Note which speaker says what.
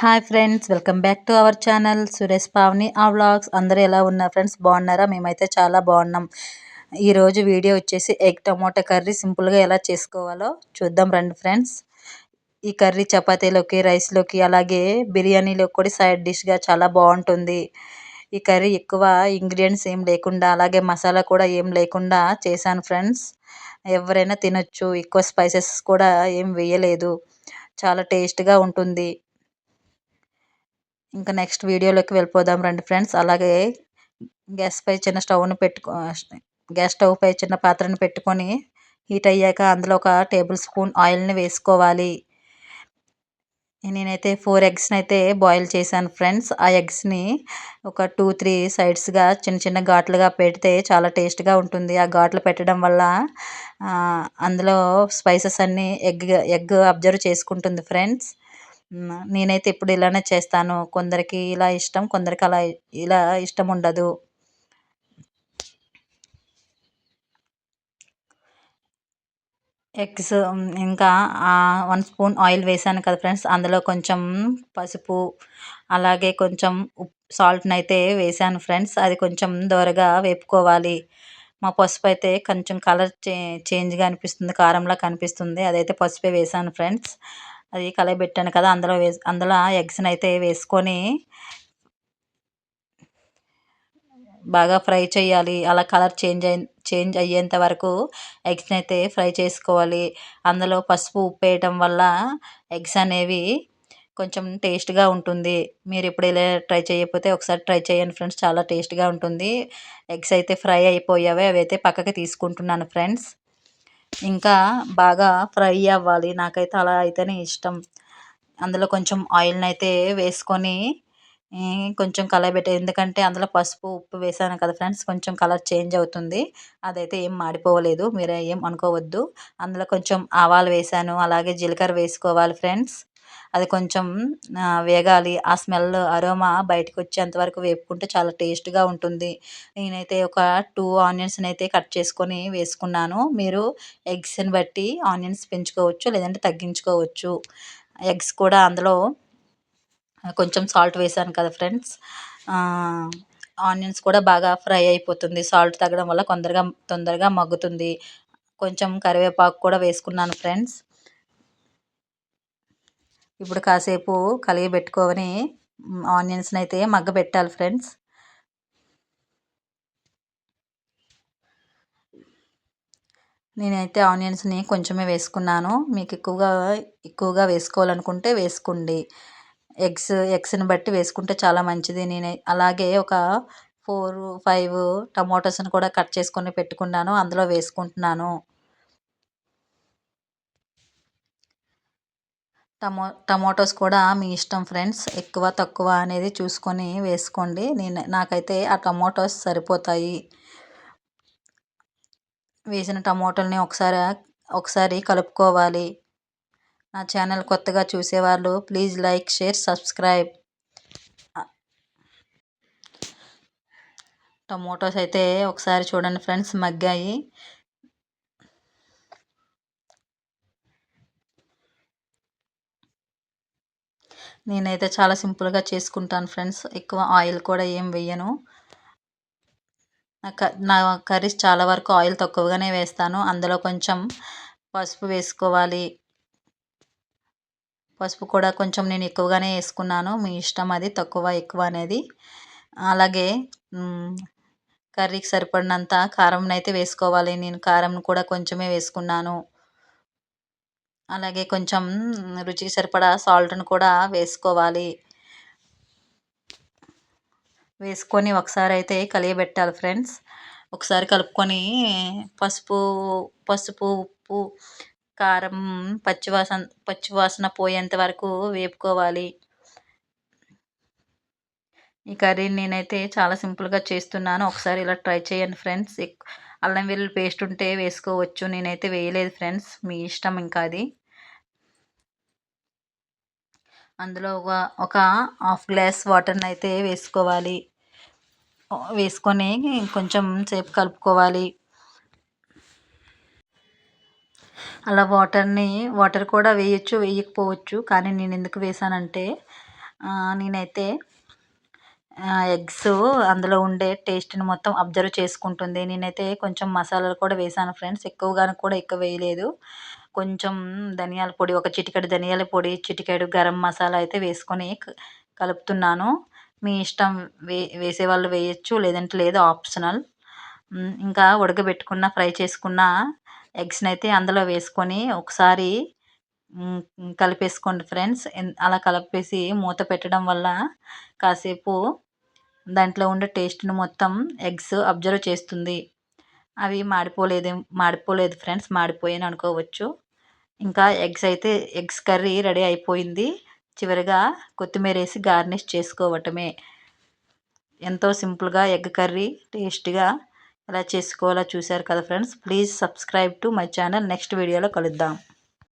Speaker 1: Hi friends, welcome back to our channel Suresh Pavani ఆ vlogs. అందరూ ఎలా ఉన్నారు ఫ్రెండ్స్? బాగున్నారా? మేమైతే చాలా బాగున్నాం. ఈరోజు వీడియో వచ్చేసి ఎగ్ టమోటా కర్రీ సింపుల్గా ఎలా చేసుకోవాలో చూద్దాం రండి ఫ్రెండ్స్. ఈ కర్రీ చపాతీలోకి, రైస్లోకి, అలాగే బిర్యానీలోకి కూడా సైడ్ డిష్గా చాలా బాగుంటుంది. ఈ కర్రీ ఎక్కువ ఇంగ్రీడియంట్స్ ఏం లేకుండా, అలాగే మసాలా కూడా ఏం లేకుండా చేశాను ఫ్రెండ్స్. ఎవరైనా తినొచ్చు. ఎక్కువ స్పైసెస్ కూడా ఏం వేయలేదు. చాలా టేస్ట్గా ఉంటుంది. ఇంకా నెక్స్ట్ వీడియోలోకి వెళ్ళిపోదాం రండి ఫ్రెండ్స్. అలాగే గ్యాస్ స్టవ్ పై చిన్న పాత్రను పెట్టుకొని హీట్ అయ్యాక అందులో ఒక టేబుల్ స్పూన్ ఆయిల్ని వేసుకోవాలి. నేనైతే 4 ఎగ్స్ని అయితే బాయిల్ చేశాను ఫ్రెండ్స్. ఆ ఎగ్స్ని ఒక 2-3 సైడ్స్గా చిన్న చిన్న ఘాట్లుగా పెడితే చాలా టేస్ట్గా ఉంటుంది. ఆ ఘాట్లు పెట్టడం వల్ల అందులో స్పైసెస్ అన్నీ ఎగ్ అబ్జర్వ్ చేసుకుంటుంది ఫ్రెండ్స్. నేనైతే ఇప్పుడు ఇలానే చేస్తాను. కొందరికి ఇలా ఇష్టం, కొందరికి ఇలా ఇష్టం ఉండదు. ఎగ్స్ ఇంకా 1 స్పూన్ ఆయిల్ వేసాను కదా ఫ్రెండ్స్. అందులో కొంచెం పసుపు, అలాగే కొంచెం సాల్ట్ని అయితే వేసాను ఫ్రెండ్స్. అది కొంచెం దోరగా వేపుకోవాలి. మా పసుపు అయితే కొంచెం కలర్ చేంజ్గా అనిపిస్తుంది, కారంలా కనిపిస్తుంది. అదైతే పసుపే వేసాను ఫ్రెండ్స్. అది కలయబెట్టాను కదా, అందులో ఎగ్స్ని అయితే వేసుకొని బాగా ఫ్రై చేయాలి. అలా కలర్ చేంజ్ అయ్యేంత వరకు ఎగ్స్ని అయితే ఫ్రై చేసుకోవాలి. అందులో పసుపు, ఉప్పు వేయటం వల్ల ఎగ్స్ అనేవి కొంచెం టేస్ట్గా ఉంటుంది. మీరు ఇప్పుడు ఇలా ట్రై చేయకపోతే ఒకసారి ట్రై చేయండి ఫ్రెండ్స్. చాలా టేస్ట్గా ఉంటుంది. ఎగ్స్ అయితే ఫ్రై అయిపోయావి. అవి అయితే పక్కకి తీసుకుంటున్నాను ఫ్రెండ్స్. ఇంకా బాగా ఫ్రై అవ్వాలి. నాకైతే అలా అయితేనే ఇష్టం. అందులో కొంచెం ఆయిల్ని అయితే వేసుకొని కొంచెం ఎందుకంటే అందులో పసుపు, ఉప్పు వేసాను కదా ఫ్రెండ్స్. కొంచెం కలర్ చేంజ్ అవుతుంది. అదైతే ఏం మాడిపోలేదు, మీరు ఏం అనుకోవద్దు. అందులో కొంచెం ఆవాలు వేసాను, అలాగే జీలకర్ర వేసుకోవాలి ఫ్రెండ్స్. అది కొంచెం వేగాలి. ఆ స్మెల్, అరోమా బయటకు వచ్చేంత వరకు వేపుకుంటే చాలా టేస్ట్గా ఉంటుంది. నేనైతే ఒక 2 ఆనియన్స్ని అయితే కట్ చేసుకొని వేసుకున్నాను. మీరు ఎగ్స్ని బట్టి ఆనియన్స్ పెంచుకోవచ్చు, లేదంటే తగ్గించుకోవచ్చు. ఎగ్స్ కూడా అందులో కొంచెం సాల్ట్ వేసాను కదా ఫ్రెండ్స్. ఆనియన్స్ కూడా బాగా ఫ్రై అయిపోతుంది. సాల్ట్ తగ్గడం వల్ల తొందరగా మగ్గుతుంది. కొంచెం కరివేపాకు కూడా వేసుకున్నాను ఫ్రెండ్స్. ఇప్పుడు కాసేపు కలియబెట్టుకొని ఆనియన్స్ని అయితే మగ్గబెట్టాలి ఫ్రెండ్స్. నేనైతే ఆనియన్స్ని కొంచెమే వేసుకున్నాను. మీకు ఎక్కువగా వేసుకోవాలనుకుంటే వేసుకోండి. ఎగ్స్ని బట్టి వేసుకుంటే చాలా మంచిది. అలాగే ఒక 4-5 టమోటాస్ని కూడా కట్ చేసుకొని పెట్టుకున్నాను, అందులో వేసుకుంటున్నాను. టమోటాస్ కూడా మీ ఇష్టం ఫ్రెండ్స్. ఎక్కువ తక్కువ అనేది చూసుకొని వేసుకోండి. నాకైతే ఆ టమోటాస్ సరిపోతాయి. వేసిన టమోటాలని ఒకసారి కలుపుకోవాలి. నా ఛానల్ కొత్తగా చూసేవాళ్ళు please like, share, subscribe. Tomatoes అయితే ఒకసారి చూడండి ఫ్రెండ్స్, మగ్గాయి. నేనైతే చాలా సింపుల్గా చేసుకుంటాను ఫ్రెండ్స్. ఎక్కువ ఆయిల్ కూడా ఏం వేయను. నా కర్రీస్ చాలా వరకు ఆయిల్ తక్కువగానే వేస్తాను. అందులో కొంచెం పసుపు వేసుకోవాలి. పసుపు కూడా కొంచెం నేను ఎక్కువగానే వేసుకున్నాను. మీ ఇష్టం, అది తక్కువ ఎక్కువ అనేది. అలాగే కర్రీకి సరిపడినంత కారంని అయితే వేసుకోవాలి. నేను కారం కూడా కొంచెమే వేసుకున్నాను. అలాగే కొంచెం రుచికి సరిపడా సాల్ట్ను కూడా వేసుకోవాలి. వేసుకొని ఒకసారి అయితే కలియబెట్టాలి ఫ్రెండ్స్. ఒకసారి కలుపుకొని పసుపు, ఉప్పు, కారం పచ్చివాసన పోయేంత వరకు వేపుకోవాలి. ఈ కర్రీని నేనైతే చాలా సింపుల్గా చేస్తున్నాను. ఒకసారి ఇలా ట్రై చేయండి ఫ్రెండ్స్. అల్లం వెల్లుల్లి పేస్ట్ ఉంటే వేసుకోవచ్చు. నేనైతే వేయలేదు ఫ్రెండ్స్, మీ ఇష్టం ఇంకా అది. అందులో ఒక హాఫ్ గ్లాస్ వాటర్ని అయితే వేసుకోవాలి. వేసుకొని కొంచెం సేపు కలుపుకోవాలి. అలా వాటర్ కూడా వేయకపోవచ్చు. కానీ నేను ఎందుకు వేసానంటే నేనైతే ఎగ్స్ అందులో ఉండే టేస్ట్ని మొత్తం అబ్జర్వ్ చేసుకుంటుంది. నేనైతే కొంచెం మసాలాలు కూడా వేసాను ఫ్రెండ్స్, ఎక్కువగాను కూడా ఎక్కువ వేయలేదు. కొంచెం ధనియాల పొడి, ఒక చిటికెడు ధనియాల పొడి, చిటికెడు గరం మసాలా అయితే వేసుకొని కలుపుతున్నాను. మీ ఇష్టం, వేసేవాళ్ళు వేయచ్చు, లేదంటే లేదు, ఆప్షనల్. ఇంకా ఉడకబెట్టుకున్న ఫ్రై చేసుకున్న ఎగ్స్ని అయితే అందులో వేసుకొని ఒకసారి కలిపేసుకోండి ఫ్రెండ్స్. అలా కలిపేసి మూత పెట్టడం వల్ల కాసేపు దాంట్లో ఉండే టేస్ట్ని మొత్తం ఎగ్స్ అబ్జర్వ్ చేస్తుంది. అవి మాడిపోలేదు ఫ్రెండ్స్, మాడిపోయాను అనుకోవచ్చు. ఇంకా ఎగ్స్ కర్రీ రెడీ అయిపోయింది. చివరిగా కొత్తిమీర వేసి గార్నిష్ చేసుకోవటమే. ఎంతో సింపుల్గా ఎగ్ కర్రీ టేస్ట్గా ఎలా చేసుకోవాలో చూశారు కదా friends. Please subscribe to my channel. Next వీడియోలో కలుద్దాం.